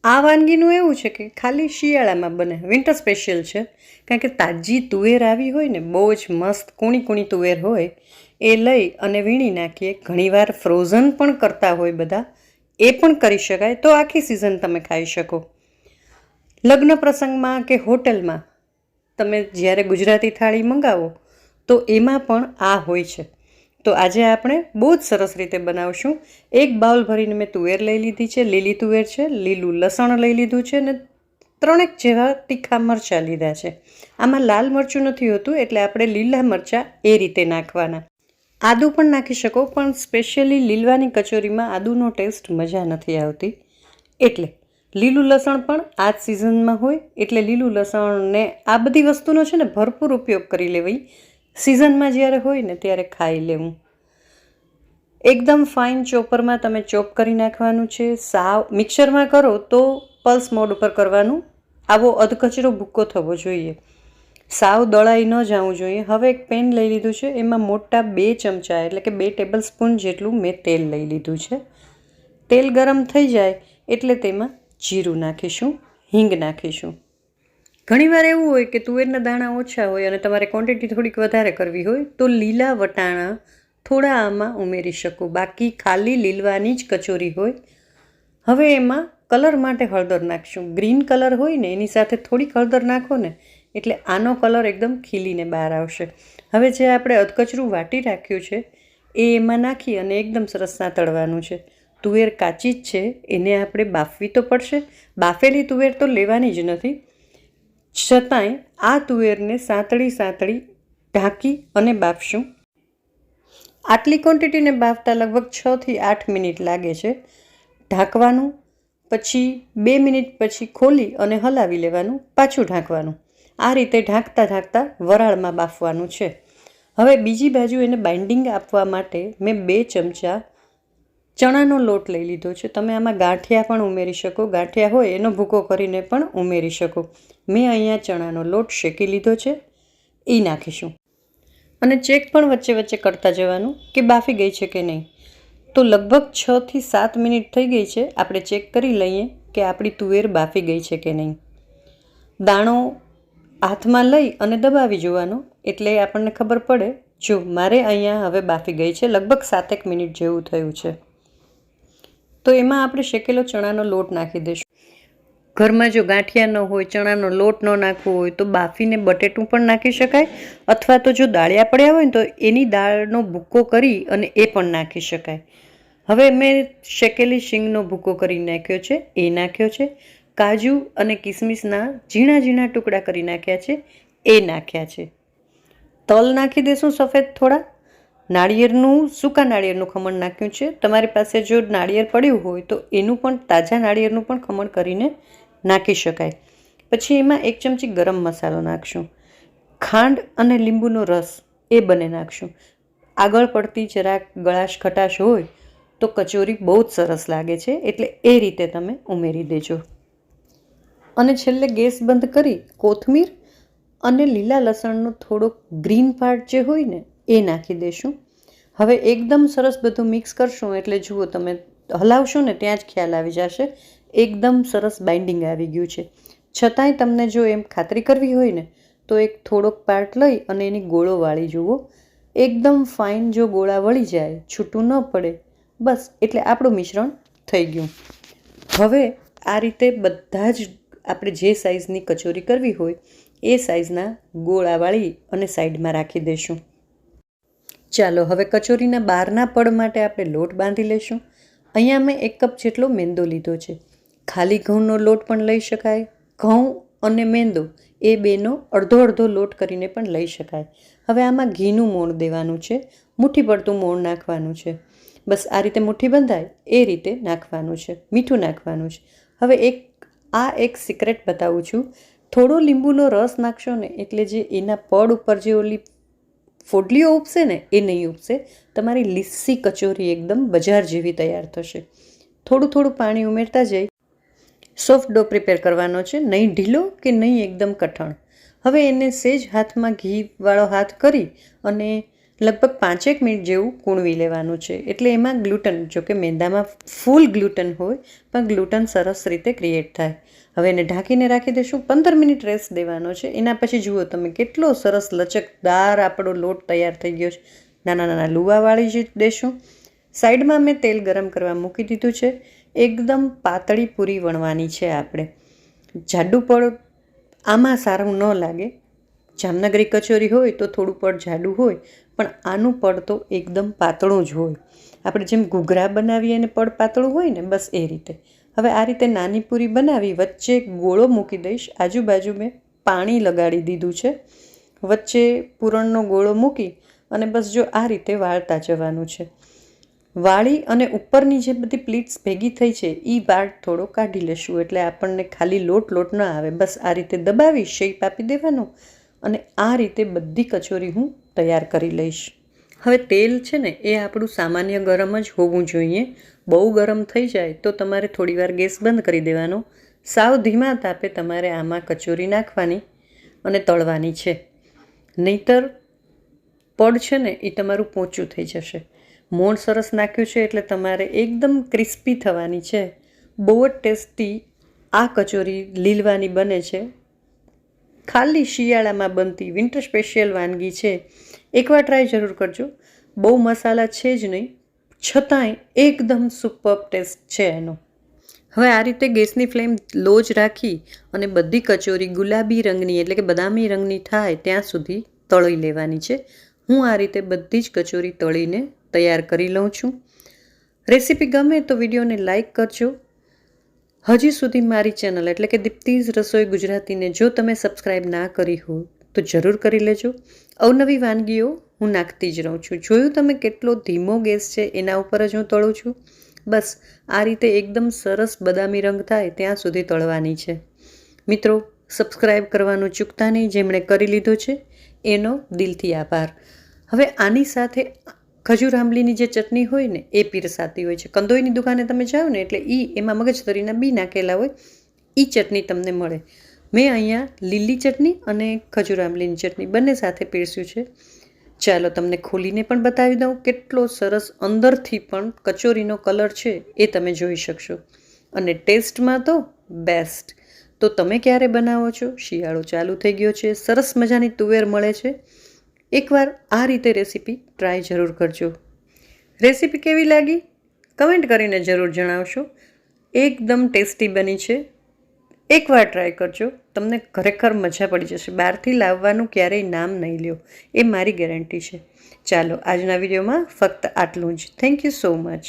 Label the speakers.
Speaker 1: આ વાનગીનું એવું છે કે ખાલી શિયાળામાં બને, વિન્ટર સ્પેશિયલ છે. કારણ કે તાજી તુવેર આવી હોય ને, બહુ જ મસ્ત કૂણી કૂણી તુવેર હોય, એ લઈ અને વીણી નાખીએ. ઘણીવાર ફ્રોઝન પણ કરતા હોય બધા, એ પણ કરી શકાય. તો આખી સિઝન તમે ખાઈ શકો. લગ્ન પ્રસંગમાં કે હોટલમાં તમે જ્યારે ગુજરાતી થાળી મંગાવો તો એમાં પણ આ હોય છે. તો આજે આપણે બહુ જ સરસ રીતે બનાવશું. એક બાઉલ ભરીને મેં તુવેર લઈ લીધી છે, લીલી તુવેર છે, લીલું લસણ લઈ લીધું છે અને 3 જેવા તીખા મરચાં લીધા છે. આમાં લાલ મરચું નથી હોતું, એટલે આપણે લીલા મરચાં એ રીતે નાખવાના. આદું પણ નાખી શકો, પણ સ્પેશિયલી લીલવાની કચોરીમાં આદુનો ટેસ્ટ મજા નથી આવતી. એટલે લીલું લસણ પણ આ જ સિઝનમાં હોય, એટલે લીલું લસણને આ બધી વસ્તુનો છે ને ભરપૂર ઉપયોગ કરી લેવાય. સિઝનમાં જ્યારે હોય ને ત્યારે ખાઈ લેવું. એકદમ ફાઇન ચોપરમાં તમે ચોપ કરી નાખવાનું છે. સાવ મિક્સરમાં કરો તો પલ્સ મોડ ઉપર કરવાનું. આવો અધકચરો ભૂક્કો થવો જોઈએ, સાવ દળાઈ ન જવું જોઈએ. હવે એક પેન લઈ લીધું છે, એમાં મોટા 2 ચમચા એટલે કે 2 ટેબલ સ્પૂન જેટલું મેં તેલ લઈ લીધું છે. તેલ ગરમ થઈ જાય એટલે તેમાં જીરું નાખીશું, હિંગ નાખીશું. ઘણીવાર એવું હોય કે તુવેરના દાણા ઓછા હોય અને તમારે ક્વોન્ટિટી થોડીક વધારે કરવી હોય તો લીલા વટાણા થોડા આમાં ઉમેરી શકો. બાકી ખાલી લીલવાની જ કચોરી હોય. હવે એમાં કલર માટે હળદર નાખશું. ગ્રીન કલર હોય ને એની સાથે થોડીક હળદર નાખો ને એટલે આનો કલર એકદમ ખીલીને બહાર આવશે. હવે જે આપણે અધકચરું વાટી રાખ્યું છે એ એમાં નાખી અને એકદમ સરસ સાંતળવાનું છે. તુવેર કાચી જ છે, એને આપણે બાફવી તો પડશે. બાફેલી તુવેર તો લેવાની જ નથી, છતાંય આ તુવેરને સાંતળી ઢાંકી અને બાફશું. આટલી ક્વોન્ટિટીને બાફતા લગભગ 6 થી 8 મિનિટ લાગે છે. ઢાંકવાનું, પછી 2 મિનિટ પછી ખોલી અને હલાવી લેવાનું, પાછું ઢાંકવાનું. આ રીતે ઢાંકતા વરાળમાં બાફવાનું છે. હવે બીજી બાજુ એને બાઇન્ડિંગ આપવા માટે મેં 2 ચમચા ચણાનો લોટ લઈ લીધો છે. તમે આમાં ગાંઠિયા પણ ઉમેરી શકો, ગાંઠિયા હોય એનો ભૂકો કરીને પણ ઉમેરી શકો. મેં અહીંયા ચણાનો લોટ શેકી લીધો છે, એ નાખીશું. અને ચેક પણ વચ્ચે વચ્ચે કરતા જવાનું કે બાફી ગઈ છે કે નહીં. તો લગભગ 6 થી 7 મિનિટ થઈ ગઈ છે. આપણે ચેક કરી લઈએ કે આપણી તુવેર બાફી ગઈ છે કે નહીં. દાણો હાથમાં લઈ અને દબાવી જોવાનો એટલે આપણને ખબર પડે. જો મારે અહીંયા હવે બાફી ગઈ છે, લગભગ 7 મિનિટ જેવું થયું છે. તો એમાં આપણે શેકેલો ચણાનો લોટ નાખી દઈશું. ઘરમાં જો ગાંઠિયા ન હોય, ચણાનો લોટ ન નાખવો હોય તો બાફીને બટેટું પણ નાખી શકાય, અથવા તો જો દાળિયા પડ્યા હોય ને તો એની દાળનો ભૂક્કો કરી અને એ પણ નાખી શકાય. હવે મેં શેકેલી શીંગનો ભૂક્કો કરી નાખ્યો છે, એ નાખ્યો છે. કાજુ અને કિસમિસના ઝીણા ઝીણા ટુકડા કરી નાખ્યા છે, એ નાખ્યા છે. તલ નાખી દઈશું સફેદ થોડા. સૂકા નાળિયેરનું ખમણ નાખ્યું છે. તમારી પાસે જો નાળિયેર પડ્યું હોય તો એનું પણ, તાજા નાળિયેરનું પણ ખમણ કરીને નાખી શકાય. પછી એમાં 1 ચમચી ગરમ મસાલો નાખશું. ખાંડ અને લીંબુનો રસ એ બંને નાખશું. આગળ પડતી જરાક ગળાશ ખટાશ હોય તો કચોરી બહુ જ સરસ લાગે છે, એટલે એ રીતે તમે ઉમેરી દેજો. અને છેલ્લે ગેસ બંધ કરી કોથમીર અને લીલા લસણનો થોડોક ગ્રીન પાર્ટ જે હોય ને એ નાખી દઈશું. હવે એકદમ સરસ બધું મિક્સ કરશું એટલે જુઓ તમે હલાવશો ને ત્યાં જ ખ્યાલ આવી જશે એકદમ સરસ બાઇન્ડિંગ આવી ગયું છે. છતાંય તમને જો એમ ખાતરી કરવી હોય ને તો એક થોડોક પાર્ટ લઈ અને એની ગોળો વાળી જુઓ. એકદમ ફાઇન જો ગોળા વળી જાય, છૂટું ન પડે, બસ એટલે આપણું મિશ્રણ થઈ ગયું. હવે આ રીતે બધા જ આપણે જે સાઇઝની કચોરી કરવી હોય એ સાઇઝના ગોળા વાળી અને સાઈડમાં રાખી દઈશું. ચાલો હવે કચોરીના બહારના પડ માટે આપણે લોટ બાંધી લઈશું. અહીંયા મેં 1 કપ જેટલો મેંદો લીધો છે. ખાલી ઘઉંનો લોટ પણ લઈ શકાય. ઘઉં અને મેંદો એ બેનો અડધો લોટ કરીને પણ લઈ શકાય. હવે આમાં ઘીનું મોણ દેવાનું છે, મુઠ્ઠી પડતું મોણ નાખવાનું છે. બસ આ રીતે મુઠ્ઠી બંધાય એ રીતે નાખવાનું છે. મીઠું નાખવાનું છે. હવે એક સિક્રેટ બતાવું છું. થોડો લીંબુનો રસ નાખશો ને એટલે જે એના પડ ઉપર જે ઓલી ફોડલીઓ ઉપસે ને એ નહીં ઉપસે. તમારી લીસ્સી કચોરી એકદમ બજાર જેવી તૈયાર થશે. થોડું પાણી ઉમેરતા જઈ સોફ્ટ ડો પ્રિપેર કરવાનો છે, નહીં ઢીલો કે નહીં એકદમ કઠણ. હવે એને સેજ હાથમાં ઘીવાળો હાથ કરી અને લગભગ 5 મિનિટ જેવું કૂણવી લેવાનું છે. એટલે એમાં ગ્લુટન, જો કે મેંદામાં ફૂલ ગ્લુટન હોય પણ ગ્લુટન સરસ રીતે ક્રિએટ થાય. હવે એને ઢાંકીને રાખી દઈશું. 15 મિનિટ રેસ્ટ દેવાનો છે. એના પછી જુઓ તમે કેટલો સરસ લચકદાર આપણો લોટ તૈયાર થઈ ગયો છે. નાના નાના લુવા વાળી જ દેશું. સાઈડમાં મેં તેલ ગરમ કરવા મૂકી દીધું છે. એકદમ પાતળી પૂરી વણવાની છે આપણે. જાડું પડ આમાં સારું ન લાગે. જામનગરી કચોરી હોય તો થોડું પડ જાડું હોય, પણ આનું પડ તો એકદમ પાતળું જ હોય. આપણે જેમ ઘૂઘરા બનાવીએ અને પડ પાતળું હોય ને, બસ એ રીતે. હવે આ રીતે નાની પૂરી બનાવી, વચ્ચે ગોળો મૂકી દઈશ. આજુબાજુ મેં પાણી લગાડી દીધું છે. વચ્ચે પૂરણનો ગોળો મૂકી અને બસ જો આ રીતે વાળતા જવાનું છે. વાળી અને ઉપરની જે બધી પ્લીટ્સ ભેગી થઈ છે એ વાળ થોડો કાઢી લેશું, એટલે આપણને ખાલી લોટ ન આવે. બસ આ રીતે દબાવી શેપ આપી દેવાનો અને આ રીતે બધી કચોરી હું તૈયાર કરી લઈશ. હવે તેલ છે ને એ આપણું સામાન્ય ગરમ જ હોવું જોઈએ. બહુ ગરમ થઈ જાય તો તમારે થોડીવાર ગેસ બંધ કરી દેવાનો. સાવ ધીમા તાપે તમારે આમાં કચોરી નાખવાની અને તળવાની છે. નહીંતર પડ છે ને એ તમારું પોચું થઈ જશે. મોણ સરસ નાખ્યું છે એટલે તમારે એકદમ ક્રિસ્પી થવાની છે. બહુ જ ટેસ્ટી આ કચોરી લીલવાની બને છે. ખાલી શિયાળામાં બનતી વિન્ટર સ્પેશિયલ વાનગી છે. એકવાર ટ્રાય જરૂર કરજો. બહુ મસાલા છે જ નહીં, છતાંય એકદમ સુપર ટેસ્ટ છે એનો. હવે આ રીતે ગેસની ફ્લેમ લો જ રાખી અને બધી કચોરી ગુલાબી રંગની એટલે કે બદામી રંગની થાય ત્યાં સુધી તળી લેવાની છે. હું આ રીતે બધી જ કચોરી તળીને તૈયાર કરી લઉં છું. રેસીપી ગમે તો વિડીયોને લાઇક કરજો. હજી સુધી મારી ચેનલ એટલે કે દીપ્તિઝ રસોઈ ગુજરાતીને જો તમે સબસ્ક્રાઈબ ના કરી હોય તો જરૂર કરી લેજો. અવનવી વાનગીઓ હું નાખતી જ રહું છું. જોયું તમે કેટલો ધીમો ગેસ છે, એના ઉપર જ હું તળું છું. બસ આ રીતે એકદમ સરસ બદામી રંગ થાય ત્યાં સુધી તળવાની છે. મિત્રો, સબસ્ક્રાઈબ કરવાનું ચૂકતા નહીં. જેમણે કરી લીધો છે એનો દિલથી આભાર. હવે આની સાથે ખજૂર આંબલીની જે ચટણી હોય ને એ પીરસાતી હોય છે. કંદોઈની દુકાને તમે જાઓ ને એટલે એમાં મગજતરીના બી નાખેલા હોય, એ ચટણી તમને મળે. મેં અહીંયા લીલી ચટણી અને ખજૂર આંબલીની ચટણી બંને સાથે પીરસ્યું છે. ચાલો તમને ખોલીને પણ બતાવી દઉં. કેટલો સરસ અંદરથી પણ કચોરીનો કલર છે એ તમે જોઈ શકશો. અને ટેસ્ટમાં તો બેસ્ટ. તો તમે ક્યારે બનાવો છો? શિયાળો ચાલુ થઈ ગયો છે, સરસ મજાની તુવેર મળે છે. એકવાર આ રીતે રેસીપી ટ્રાય જરૂર કરજો. રેસીપી કેવી લાગી કમેન્ટ કરીને જરૂર જણાવશો. એકદમ ટેસ્ટી બની છે. એકવાર ટ્રાય કરજો, તમને ખરેખર મજા પડી જશે. બહારથી લાવવાનું ક્યારેય નામ નહીં લ્યો, એ મારી ગેરંટી છે. ચાલો આજના વિડીયોમાં ફક્ત આટલું જ. Thank you so much.